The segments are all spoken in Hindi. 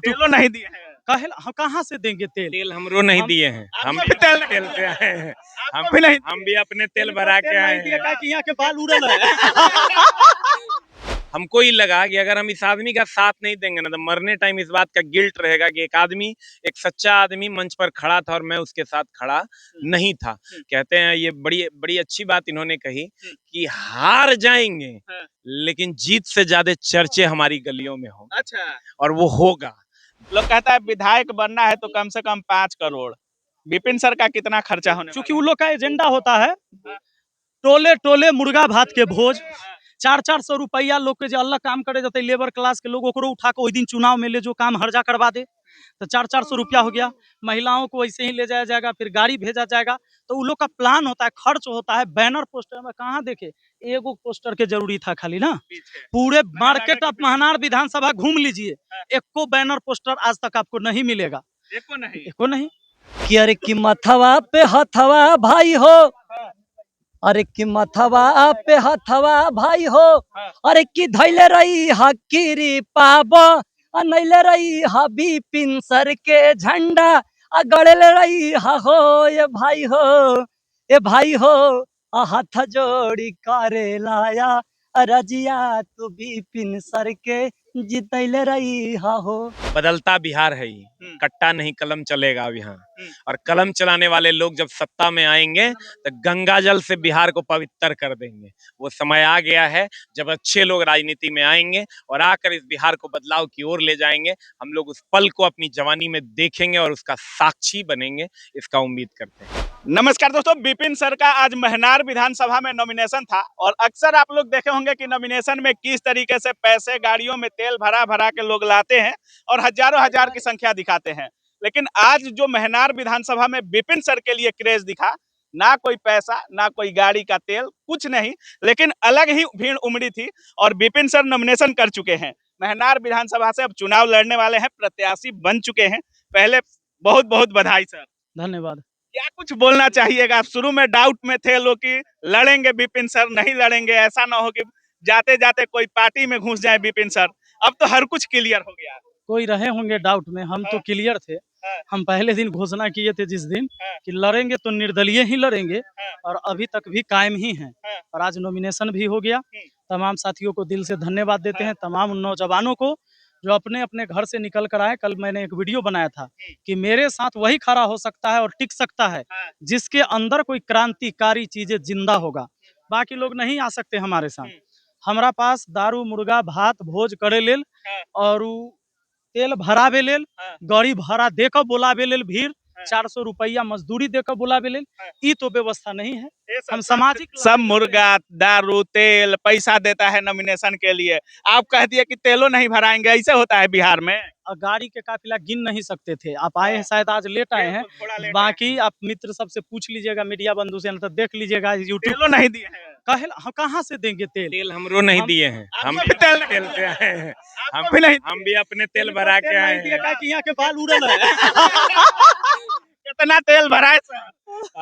तेलो नहीं दिए हैं। हम कहाँ से देंगे तेल? तेल हमरो नहीं दिए हैं, हम भी तेल तेल से आए हैं, आपको भी नहीं हम भी अपने तेल भरा के आए हैं। कि यहाँ के बाल उड़ल है। हमको ही लगा कि अगर हम इस आदमी का साथ नहीं देंगे ना तो मरने टाइम इस बात का गिल्ट रहेगा कि एक आदमी, एक सच्चा आदमी मंच पर खड़ा था और मैं उसके साथ खड़ा नहीं था। कहते हैं ये बड़ी बड़ी अच्छी बात इन्होंने कही कि हार जाएंगे लेकिन जीत से ज्यादा चर्चे हमारी गलियों में होंगे। अच्छा, और वो होगा। लोग कहता है विधायक बनना है तो कम से कम 5 करोड़। विपिन सर का कितना खर्चा होने चूंकि उन लोग का एजेंडा होता है टोले टोले मुर्गा भात के भोज, 400 रुपया लोग के जो अलग काम करे जाते लेबर क्लास के लोग ओकरो उठा के वही दिन चुनाव में ले जो काम हर्जा करवा दे तो 400 रुपया हो गया। महिलाओं को ऐसे ही ले जाया जाएगा, फिर गाड़ी भेजा जाएगा। तो उन लोग का प्लान होता है, खर्च होता है। बैनर पोस्टर में कहाँ देखे, एगो पोस्टर के जरूरी था खाली ना। पूरे मार्केट ऑफ महनार विधानसभा घूम लीजिए, एको बैनर पोस्टर आज तक आपको नहीं मिलेगा, एको नहीं। कि अरे कि मथवा पे हथवा भाई हो, अरे कि मथवा पे हथवा भाई हो, अरे कि धैले रही हकीरी पाबो, नैले रही हा विपिन सर के झंडा, गड़ले रही हा हो ये भाई हो, ए भाई हो, हाथ जोड़ी करे लाया रजिया तू विपिन सर के जितैले रही हा हो। बदलता बिहार है ये, कट्टा नहीं कलम चलेगा अब यहाँ। और कलम चलाने वाले लोग जब सत्ता में आएंगे तो गंगा जल से बिहार को पवित्र कर देंगे। वो समय आ गया है जब अच्छे लोग राजनीति में आएंगे और आकर इस बिहार को बदलाव की ओर ले जाएंगे। हम लोग उस पल को अपनी जवानी में देखेंगे और उसका साक्षी बनेंगे, इसका उम्मीद करते हैं। नमस्कार दोस्तों, विपिन सर का आज महनार विधानसभा में नॉमिनेशन था और अक्सर आप लोग देखे होंगे कि नॉमिनेशन में किस तरीके से पैसे गाड़ियों में तेल भरा भरा के लोग लाते हैं और हजारों हजार की संख्या दिखाते हैं। लेकिन आज जो महनार विधानसभा में विपिन सर के लिए क्रेज दिखा, ना कोई पैसा ना कोई गाड़ी का तेल, कुछ नहीं, लेकिन अलग ही भीड़ उमड़ी थी और विपिन सर नॉमिनेशन कर चुके हैं। महनार विधानसभा से अब चुनाव लड़ने वाले हैं, प्रत्याशी बन चुके हैं। पहले बहुत बहुत बधाई सर। धन्यवाद। क्या कुछ बोलना चाहिएगा? आप शुरू में डाउट में थे लोग कि लड़ेंगे विपिन सर, नहीं लड़ेंगे, ऐसा ना हो कि जाते जाते कोई पार्टी में घुस जाए विपिन सर। अब तो हर कुछ क्लियर हो गया। कोई रहे होंगे डाउट में, हम तो क्लियर थे। हम पहले दिन घोषणा किए थे जिस दिन कि लड़ेंगे तो निर्दलीय ही लड़ेंगे और अभी तक भी कायम ही हैं। और आज नॉमिनेशन भी हो गया। तमाम साथियों को दिल से धन्यवाद देते हैं, तमाम नौजवानों को जो अपने अपने घर से निकल कर आए। कल मैंने एक वीडियो बनाया था कि मेरे साथ वही खड़ा हो सकता है और टिक सकता है जिसके अंदर कोई क्रांतिकारी चीजें जिंदा होगा। बाकी लोग नहीं आ सकते हमारे साथ। हमारा पास दारू मुर्गा भात भोज करे लेल और तेल भरावे लेल, गाड़ी भाड़ा देकर बोलावे लेल, भीड़ 400 रुपया मजदूरी देकर बुलावे लेल, ई तो व्यवस्था नहीं है। हम सामाजिक सब मुर्गा दारू तेल पैसा देता है नॉमिनेशन के लिए, आप कह दिए कि तेलो नहीं भराएंगे। ऐसे होता है बिहार में? गाड़ी के काफिला गिन नहीं सकते थे। आप आए हैं, शायद आज लेट आए हैं। बाकी आप मित्र सबसे पूछ लीजिएगा, मीडिया बंधु से तो देख लीजिएगा यूट्यूब। नहीं दिए हैं, हम कहाँ से देंगे तेल? तेल हमरो नहीं दिए हैं, हम भी तेल तेल से आए हैं, हम भी अपने तेल तो भरा के आए हैं। कि यहाँ के बाल उड़ल है। कितना तेल भराए सर?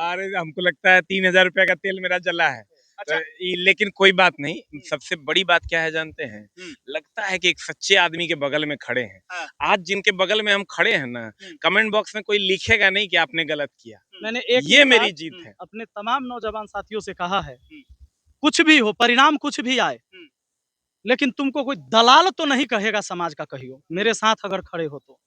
अरे हमको लगता है 3000 रुपया का तेल मेरा जला है। अच्छा। लेकिन कोई बात नहीं, सबसे बड़ी बात क्या है जानते हैं? लगता है कि एक सच्चे आदमी के बगल में खड़े हैं। आज जिनके बगल में हम खड़े हैं ना, कमेंट बॉक्स में कोई लिखेगा नहीं कि आपने गलत किया। मैंने ये मेरी जीत है। अपने तमाम नौजवान साथियों से कहा है, कुछ भी हो, परिणाम कुछ भी आए, लेकिन तुमको कोई दलाल तो नहीं कहेगा समाज का। कहियो मेरे साथ अगर खड़े हो तो,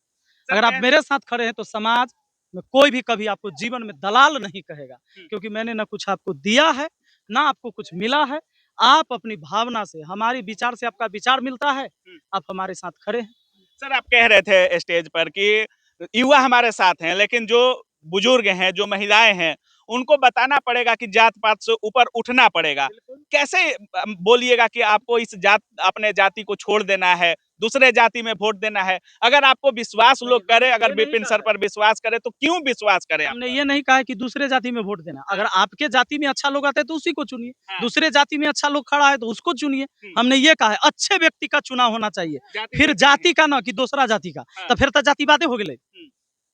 अगर आप मेरे साथ खड़े हैं तो समाज में कोई भी कभी आपको जीवन में दलाल नहीं कहेगा, क्योंकि मैंने ना कुछ आपको दिया है ना आपको कुछ मिला है। आप अपनी भावना से, हमारी विचार से आपका विचार मिलता है, आप हमारे साथ खड़े हैं। सर आप कह रहे थे स्टेज पर कि युवा हमारे साथ हैं, लेकिन जो बुजुर्ग हैं, जो महिलाएं हैं, उनको बताना पड़ेगा कि जात पात से ऊपर उठना पड़ेगा। कैसे बोलिएगा कि आपको इस जात, अपने जाति को छोड़ देना है, दूसरे जाति में वोट देना है? अगर आपको विश्वास लोग करे, अगर विपिन सर पर विश्वास करे तो क्यों विश्वास करे? हमने ये नहीं कहा कि दूसरे जाति में वोट देना। अगर आपके जाति में अच्छा लोग आते हैं तो उसी को चुनिए, दूसरे जाति में अच्छा लोग खड़ा है तो उसको चुनिए। हमने ये कहा है अच्छे व्यक्ति का चुनाव होना चाहिए, फिर जाति का ना कि दूसरा जाति का। तो फिर तो जातिवाद हो गए,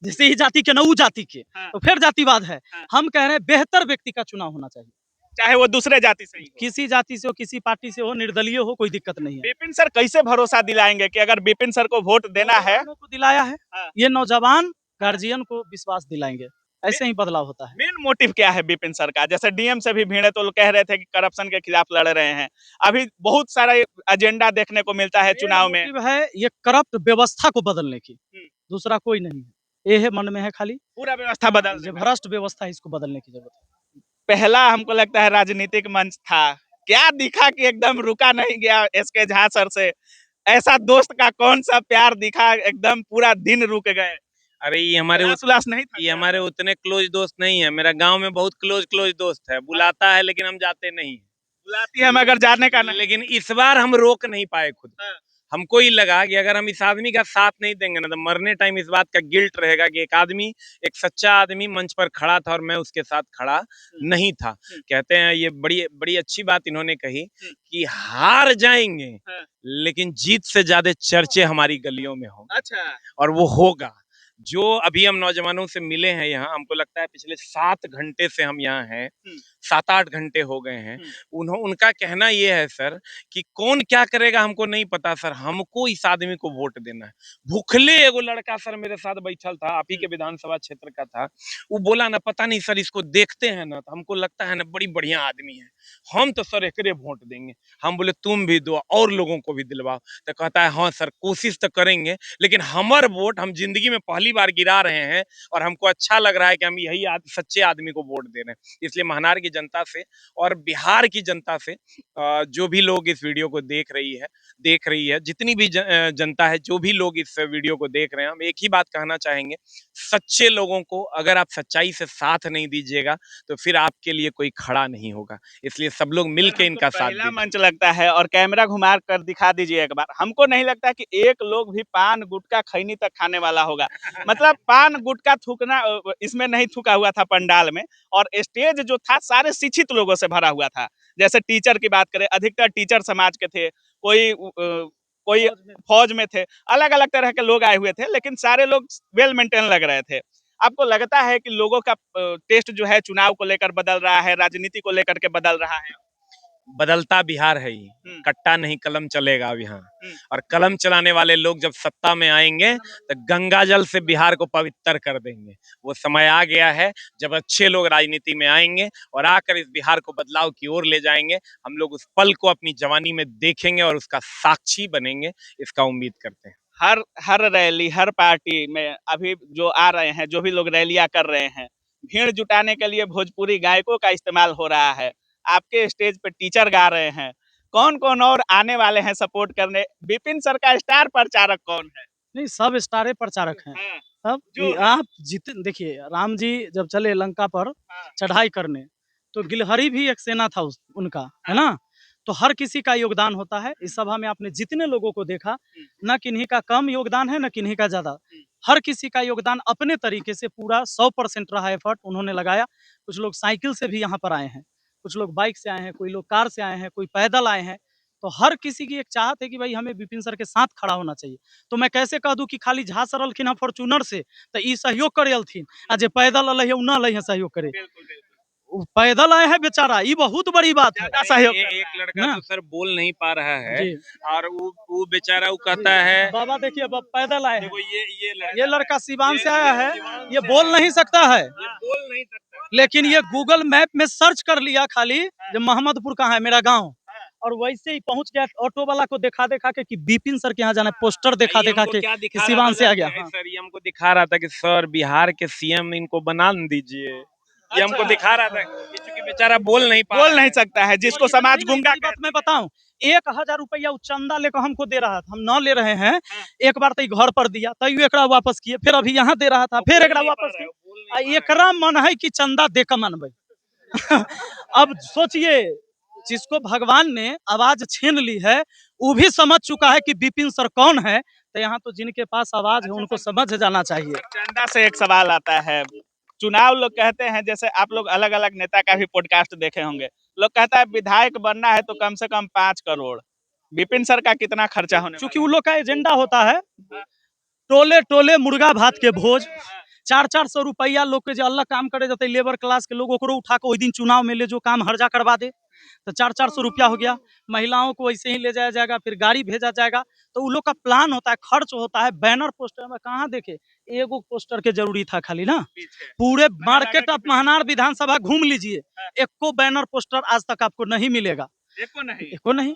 जैसे ही जाति के न ऊ जाति के, तो फिर जातिवाद है। हम कह रहे हैं बेहतर व्यक्ति का चुनाव होना चाहिए। चाहे वो दूसरे जाति से ही हो। किसी जाति से हो, किसी पार्टी से हो, निर्दलीय हो, कोई दिक्कत नहीं है। विपिन सर कैसे भरोसा दिलाएंगे कि अगर विपिन सर को वोट देना है? नौजवानों को दिलाया है, हाँ। ये नौजवान गार्जियन को विश्वास दिलाएंगे, ऐसे ही बदलाव होता है। मेन मोटिव क्या है विपिन सर का? जैसे डीएम से भी भिड़े तो लोग कह रहे थे कि करप्शन के खिलाफ लड़ रहे हैं। अभी बहुत सारा एजेंडा देखने को मिलता है चुनाव में। मोटिव है ये करप्ट व्यवस्था को बदलने की, दूसरा कोई नहीं है। ये है मन में है खाली पूरा व्यवस्था बदल जो भ्रष्ट व्यवस्था है, इसको बदलने की जरूरत है। पहला हमको लगता है राजनीतिक मंच था, क्या दिखा कि एकदम रुका नहीं गया एसके झा सर से। ऐसा दोस्त का कौन सा प्यार दिखा, एकदम पूरा दिन रुक गए। अरे ये उल्लास नहीं था ये क्या? हमारे उतने क्लोज दोस्त नहीं है। मेरा गांव में बहुत क्लोज दोस्त है, बुलाता है लेकिन हम जाते नहीं। बुलाती है मगर जाने का नहीं। लेकिन इस बार हम रोक नहीं पाए खुद। हाँ। हमको ही लगा कि अगर हम इस आदमी का साथ नहीं देंगे ना तो मरने टाइम इस बात का गिल्ट रहेगा कि एक सच्चा आदमी मंच पर खड़ा था और मैं उसके साथ खड़ा नहीं था। कहते हैं ये बड़ी बड़ी अच्छी बात इन्होंने कही कि हार जाएंगे हाँ। लेकिन जीत से ज्यादा चर्चे हमारी गलियों में होंगे। अच्छा। और वो होगा। जो अभी हम नौजवानों से मिले हैं यहाँ, हमको लगता है पिछले 7 घंटे से हम यहाँ हैं, 7-8 घंटे हो गए हैं। उनका कहना ये है सर कि कौन क्या करेगा हमको नहीं पता सर, हमको इस आदमी को वोट देना है। भूखले एगो लड़का सर मेरे साथ बैठल था, आप ही के विधानसभा क्षेत्र का था। वो बोला ना पता नहीं सर इसको देखते हैं ना तो हमको लगता है ना बड़ी बढ़िया आदमी है, हम तो सर एकरे वोट देंगे। हम बोले तुम भी दो और लोगों को भी दिलवाओ। तो कहता है हाँ सर कोशिश तो करेंगे, लेकिन हमार वोट हम जिंदगी में पहली बार गिरा रहे हैं और हमको अच्छा लग रहा है कि हम यही सच्चे आदमी को वोट दे रहे हैं। इसलिए महनार की जनता से और बिहार की जनता से, जो भी लोग इस वीडियो को देख रही है, जितनी भी जनता है, जो भी लोग इस वीडियो को देख रहे हैं, हम एक ही बात कहना चाहेंगे, सच्चे लोगों को अगर आप सच्चाई से साथ नहीं दीजिएगा तो फिर आपके लिए कोई खड़ा नहीं होगा। इसलिए सब लोग मिलके इनका साथ पहला दीजिए। मंच लगता है और कैमरा घुमा कर दिखा दीजिए एक बार। हमको नहीं लगता कि एक लोग भी पान गुटखा खैनी तक खाने वाला होगा। मतलब पान गुटखा थूकना इसमें नहीं थूका हुआ था पंडाल में, और स्टेज जो था सारे शिक्षित लोगों से भरा हुआ था। जैसे टीचर की बात करें, अधिकतर टीचर समाज के थे, कोई फौज में थे, अलग अलग तरह के लोग आए हुए थे, लेकिन सारे लोग वेल मेंटेन लग रहे थे। आपको लगता है कि लोगों का टेस्ट जो है चुनाव को लेकर बदल रहा है, राजनीति को लेकर के बदल रहा है? बदलता बिहार है ही, कट्टा नहीं कलम चलेगा अब यहाँ। और कलम चलाने वाले लोग जब सत्ता में आएंगे तो गंगा जल से बिहार को पवित्र कर देंगे। वो समय आ गया है जब अच्छे लोग राजनीति में आएंगे और आकर इस बिहार को बदलाव की ओर ले जाएंगे। हम लोग उस पल को अपनी जवानी में देखेंगे और उसका साक्षी बनेंगे, इसका उम्मीद करते हैं। हर रैली, हर पार्टी में अभी जो आ रहे हैं, जो भी लोग रैलियां कर रहे हैं, भीड़ जुटाने के लिए भोजपुरी गायकों का इस्तेमाल हो रहा है। आपके स्टेज पे टीचर गा रहे हैं। कौन कौन और आने वाले हैं सपोर्ट करने? विपिन सर का स्टार प्रचारक कौन है? नहीं, सब स्टारे प्रचारक हैं। अब आप देखिए, राम जी जब चले लंका पर चढ़ाई करने, तो गिलहरी भी एक सेना था उनका, है ना? तो हर किसी का योगदान होता है। इस सभा में आपने जितने लोगों को देखा, न किन्हीं का कम योगदान है, न किन्हीं का ज्यादा। हर किसी का योगदान अपने तरीके से पूरा 100% रहा, एफर्ट उन्होंने लगाया। कुछ लोग साइकिल से भी यहाँ पर आए हैं, कुछ लोग बाइक से आए हैं, कोई लोग कार से आए हैं, कोई पैदल आए हैं। तो हर किसी की एक चाहत है कि भाई हमें विपिन सर के साथ खड़ा होना चाहिए। तो मैं कैसे कह दूं कि खाली झा सर अलखिन फॉर्चूनर से तो ई सहयोग करे अलथिन, आ जे पैदल अल है ना है सहयोग करे। पैदल आए हैं बेचारा, ये बहुत बड़ी बात है। एक लड़का तो सर बोल नहीं पा रहा है और वो बेचारा वो कहता है, बाबा देखिए पैदल आए हैं। ये लड़का सिवान से आया है, ये बोल नहीं सकता है, लेकिन ये गूगल मैप में सर्च कर लिया खाली जब मोहम्मदपुर कहाँ है मेरा गांव, और वैसे ही पहुंच गया। ऑटो वाला को देखा के कि विपिन सर के यहाँ जाना, पोस्टर देखा के सिवान से आ गया। सर ये हमको दिखा रहा था कि सर बिहार के सीएम इनको बना दीजिए। ये हमको दिखा रहा था क्योंकि बेचारा बोल नहीं सकता है, जिसको समाज गुंगा। बात मैं बताऊं, 1000 रुपया चंदा लेकर हमको दे रहा था, हम न ले रहे हैं। एक बार तो घर पर दिया, तो एकरा वापस किए, फिर अभी यहाँ दे रहा था, फिर एकरा वापस किए। एकरा मन है कि चंदा दे कर मनबे। अब सोचिए, जिसको भगवान ने आवाज छीन ली है, वो भी समझ चुका है कि विपिन सर कौन है। तो यहाँ तो जिनके पास आवाज है उनको समझ जाना चाहिए। चंदा से एक सवाल आता है, चुनाव लोग कहते हैं, जैसे आप लोग अलग अलग नेता का भी पॉडकास्ट देखे होंगे, लोग कहता है विधायक बनना है तो कम से कम 5 करोड़। विपिन सर का कितना खर्चा होने? क्योंकि उन लोग का एजेंडा होता है टोले टोले मुर्गा भात के भोज, 400 रुपया लोग के जो अलग काम करे जाते लेबर क्लास के लोग ओकरो उठा के वही दिन चुनाव में ले जो काम हर्जा करवा दे, तो 400 रुपया हो गया। महिलाओं को ऐसे ही ले जाया जाएगा, फिर गाड़ी भेजा जाएगा। तो उन लोग का प्लान होता है, खर्च होता है। बैनर पोस्टर में कहाँ देखे, एगो पोस्टर के जरूरी था खाली ना, पूरे मार्केट ऑफ महनार विधानसभा घूम लीजिए, एको बैनर पोस्टर आज तक आपको नहीं मिलेगा, एको नहीं।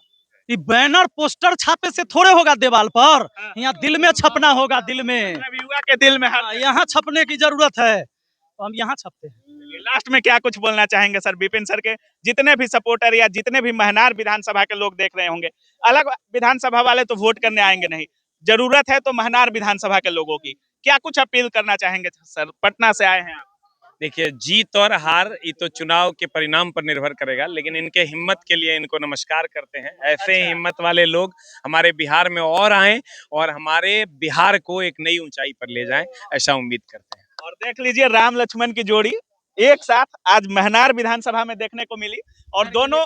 ये बैनर पोस्टर छापे से थोड़े होगा दीवार पर, यहाँ दिल में छपना होगा, दिल में, युवा के दिल में। यहाँ छपने की जरूरत है, तो हम यहाँ छपते हैं। लास्ट में क्या कुछ बोलना चाहेंगे सर, विपिन सर के जितने भी सपोर्टर या जितने भी महनार विधानसभा के लोग देख रहे होंगे, अलग विधानसभा वाले तो वोट करने आएंगे नहीं, जरूरत है तो महनार विधानसभा के लोगों की, क्या कुछ अपील करना चाहेंगे सर? पटना से आए हैं आप। देखिए, जीत और हार ये तो चुनाव के परिणाम पर निर्भर करेगा, लेकिन इनके हिम्मत के लिए इनको नमस्कार करते हैं। ऐसे ही हिम्मत वाले लोग हमारे बिहार में और आएं और हमारे बिहार को एक नई ऊंचाई पर ले जाएं, ऐसा उम्मीद करते हैं। और देख लीजिए राम लक्ष्मण की जोड़ी एक साथ आज महनार विधानसभा में देखने को मिली, और दोनों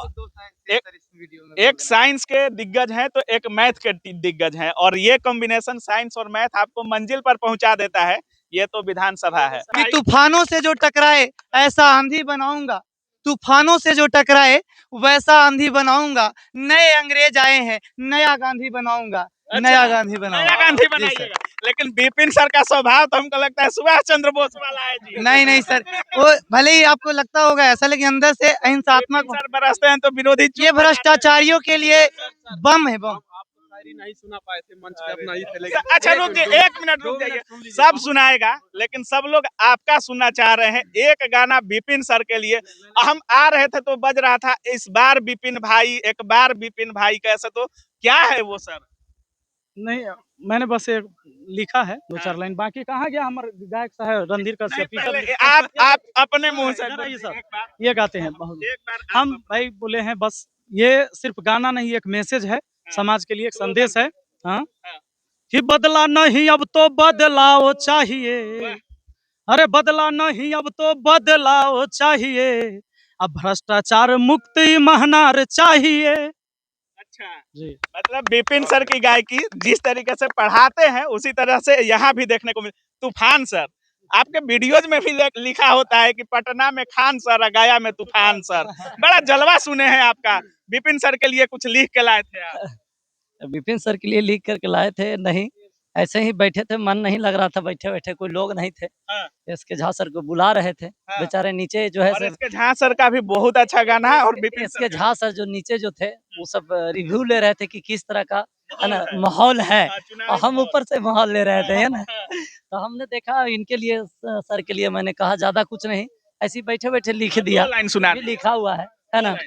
एक साइंस के दिग्गज हैं तो एक मैथ के दिग्गज हैं, और ये कॉम्बिनेशन साइंस और मैथ आपको मंजिल पर पहुंचा देता है। ये तो विधानसभा है। कि तूफानों से जो टकराए ऐसा आंधी बनाऊंगा, तूफानों से जो टकराए वैसा आंधी बनाऊंगा, नए अंग्रेज आए हैं नया गांधी बनाऊंगा, नया गांधी बनाऊंगा, नया गांधी बनाइएगा। लेकिन विपिन सर का स्वभाव तो हमको लगता है सुभाष चंद्र बोस वाला है जी। नहीं सर, वो भले ही आपको लगता होगा ऐसा, लेकिन अंदर से अहिंसात्मक सर बरसते हैं तो विरोधी ये भ्रष्टाचारियों के लिए बम है, बम। नहीं सुना पाए थे मंच पे अपना ही थे। अच्छा रुक जाइए, 1 मिनट रुक जाइए, सब सुनाएगा लेकिन सब लोग आपका सुनना चाह रहे हैं। एक गाना विपिन सर के लिए, हम आ रहे थे तो बज रहा था, इस बार विपिन भाई, एक बार विपिन भाई, कैसे, तो क्या है वो सर? नहीं, मैंने बस एक लिखा है 2-4 लाइन, बाकी कहाँ गया हमारे गायक साहब रणधीर आप अपने मुंह से ये गाते हैं हम भाई, बोले हैं बस। ये सिर्फ गाना नहीं, एक मैसेज है समाज के लिए, एक संदेश है। हाँ, कि बदला नहीं अब तो बदलाव चाहिए, अरे बदला नहीं अब तो बदलाव चाहिए, अब भ्रष्टाचार मुक्ति महनार चाहिए। अच्छा जी, मतलब विपिन सर की गायकी जिस तरीके से पढ़ाते हैं उसी तरह से यहाँ भी देखने को मिल। तूफान सर, आपके वीडियोज में भी लिखा होता है कि पटना में खान सर, गया में तूफान सर, बड़ा जलवा सुने हैं आपका। विपिन सर के लिए कुछ लिख के लाए थे आप? विपिन सर के लिए लिख करके लाए थे? नहीं, ऐसे ही बैठे थे, मन नहीं लग रहा था, बैठे बैठे, कोई लोग नहीं थे। एसके झा सर को बुला रहे थे, बेचारे नीचे जो है और एसके झा सर का भी बहुत अच्छा गाना है, और एसके झा सर जो नीचे जो थे वो सब रिव्यू ले रहे थे कि किस तरह का है ना माहौल है, और हम ऊपर से माहौल ले रहे थे, है ना। तो हमने देखा इनके लिए, सर के लिए मैंने कहा ज्यादा कुछ नहीं, ऐसे बैठे बैठे लिख दिया, लाइन सुना लिखा हुआ है ना,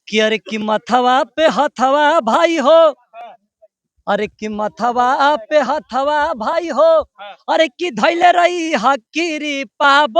कि अरे कि मथवा पे हथवा भाई हो, अरे कि मथवा पे हथवा भाई हो, अरे कि धैले रही हकीरी पाब,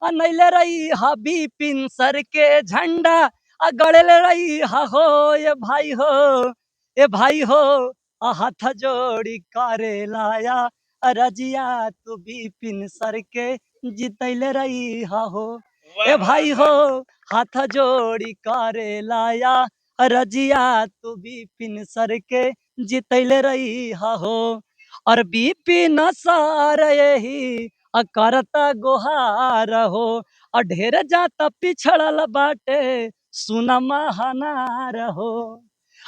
नैले रही हा विपिन सर के झंडा, गड़ले रही हा हो ये भाई हो, ए भाई हो, हाथ जोड़ी करे लाया, रजिया तू विपिन सर के जितैले रही हा हो, ए भाई हो, हाथ जोड़ी करे लाया, रजिया तू विपिन सर के जितैले रही हो, और विपिन सर यही करता गुहार हो, और ढेर जाता पिछड़ल बाटे सुना महानार हो,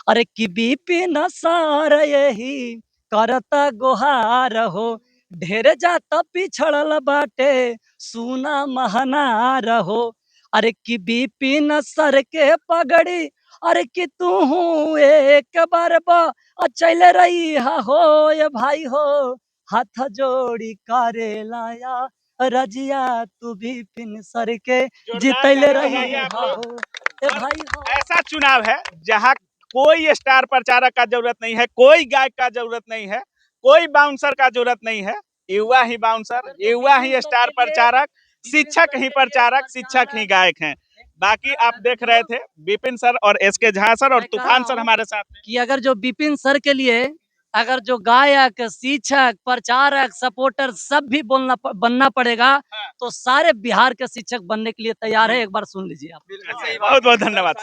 अरे कि विपिन सर यही करता गुहार हो, ढेर जाता पिछड़ल बाटे सुना महानार हो, अरे कि विपिन सर के पगड़ी, अरे कि तू एक बार चल रही हो ये भाई हो, हाथ जोड़ी करे लाया, रजिया तू विपिन सर के जितैले रही हो ये भाई हो। ऐसा चुनाव है जहाँ कोई स्टार प्रचारक का जरूरत नहीं है, कोई गायक का जरूरत नहीं है, कोई बाउंसर का जरूरत नहीं है, युवा ही बाउंसर, युवा ही स्टार प्रचारक, शिक्षक ही प्रचारक, शिक्षक ही गायक हैं। बाकी आप देख रहे थे विपिन सर और एसके झा सर और तूफान सर हमारे साथ में। कि अगर जो विपिन सर के लिए अगर जो गायक, शिक्षक, प्रचारक, सपोर्टर सब भी बनना पड़ेगा, तो सारे बिहार के शिक्षक बनने के लिए तैयार है। एक बार सुन लीजिए आप। बहुत बहुत धन्यवाद।